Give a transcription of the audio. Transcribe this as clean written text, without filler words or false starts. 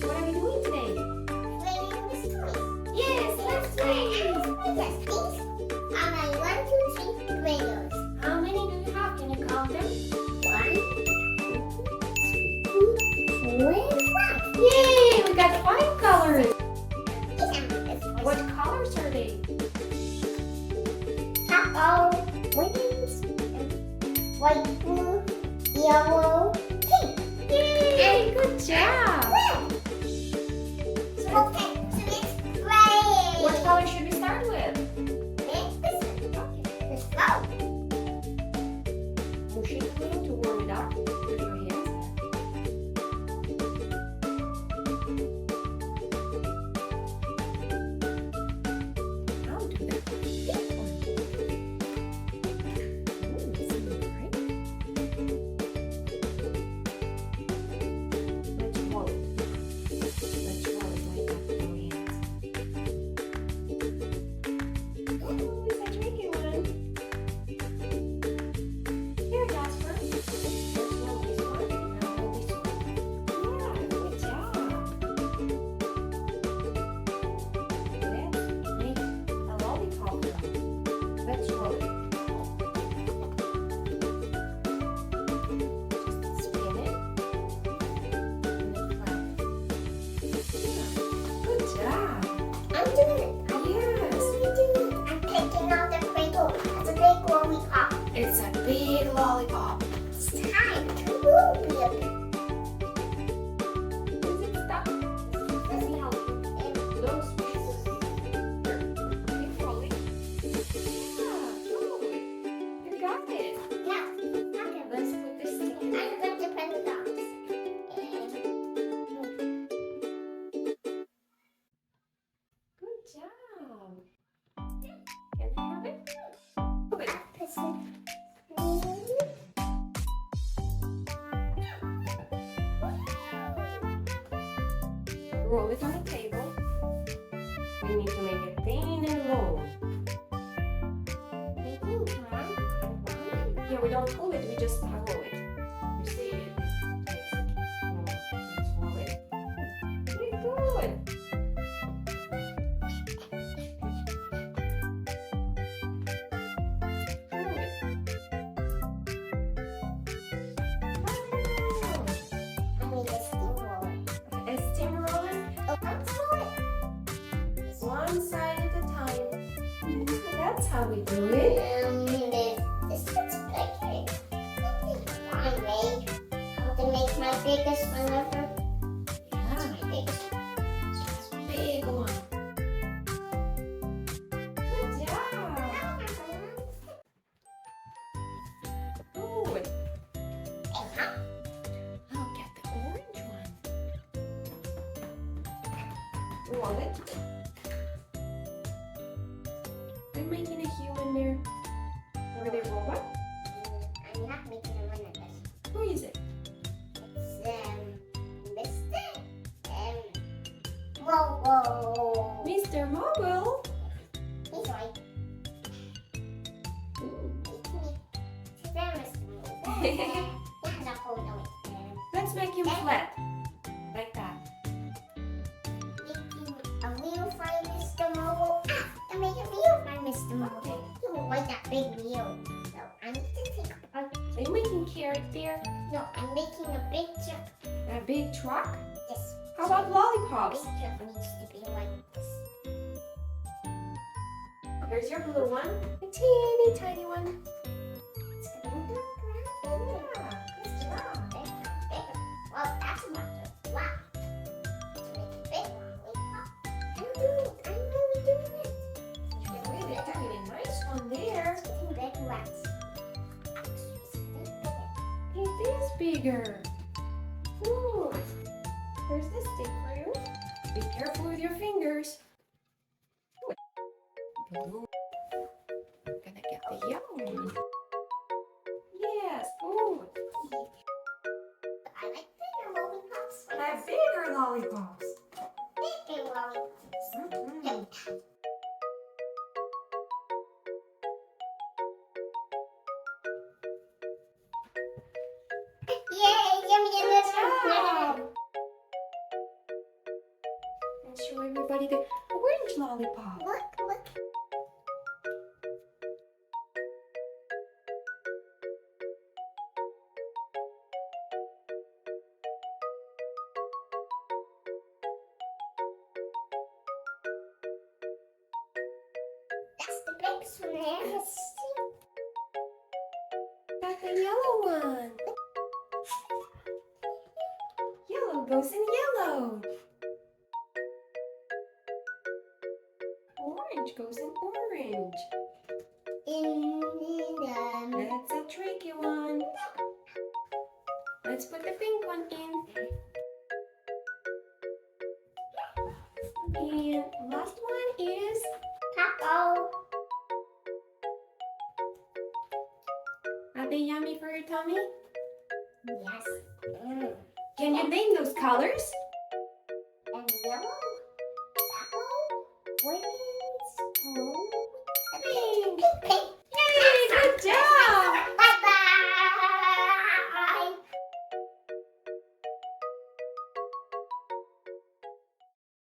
What are we doing today? Playing with toys. Yes, let's play. Yes, these are my 1, 2, 3 Play-Dohs. How many do you have? Can you count them? 1, 2, 3, 4, and 5. Yay! We got 5 colors. These are my best What colors are they? purple, wings, white, blue, yellow, pink. Yay! Good job. Red. Okay, so let's play. What color should we start with? It's this one. Let's go. Push it a little to warm it up with your hands. Now do the pink one. Ooh, this is bright. Let's roll it. Let's roll it like that with your hands. Ooh, it's a tricky one. Here, Jasper. Let's roll this one and now roll this one. Yeah, good job. Let's make a lollipop. Let's roll it. Just spin it. And flat. Yeah, good job. I'm doing it. Yes. I'm taking out the Play-Doh. It's a big lollipop. It's a big lollipop. It's time to move it. Is it stuck? Let's see how it Those pieces. Here, keep rolling. Yeah, totally. You got it. Now, okay, Let's put this together. I'm going to put the dots. Good job. Can I have it? Good. Roll it on the table. We need to make it thin and long. Yeah, we don't pull it, we just roll it. You see it? Yes. No, let's roll it. Very good. Roll it. Wow. A steamroller, one side at a time. That's how we do it. How to make my biggest one ever. Yeah, My biggest one. big one. Good job. Good. I'll get the orange one. Roll it. I'm making a human there. Are they robot? I'm not making a one of this. Who is it? It's Mr. Whoa. Mr. Mobile. He's right. It's very Mr. Mobile. Let's make him flat. Like that. Making a wheel for Mr. Mobile. I make a wheel for Mr. Mobile. You want that big wheel. So I need to take a Are you making carrot there? no, I'm making a big truck. A big truck? This How about big lollipops? truck needs to be like this. Here's your blue one. A teeny tiny one. It's gonna look Yeah, good job. bigger. Well, that's not just flat. To make a big lollipop. I know we're doing it. You're really doing a nice one there. It's getting big rats. It is bigger. Ooh. Here's the stick for you. Be careful with your fingers. Blue. I'm gonna get the yellow one. Yes, good. I like bigger lollipops. Have bigger lollipops. Bigger lollipops. Mhm. Yay! Yummy, yummy, Good job. show everybody the orange lollipop. Look. That's the biggest one I ever seen. Got the yellow one. Yellow goes in yellow. Orange goes in orange. That's a tricky one. Let's put the pink one in. And last one is Taco. are they yummy for your tummy? Yes. Can you name those colors? And yellow. Taco. Orange. Blue. Pink. Pink.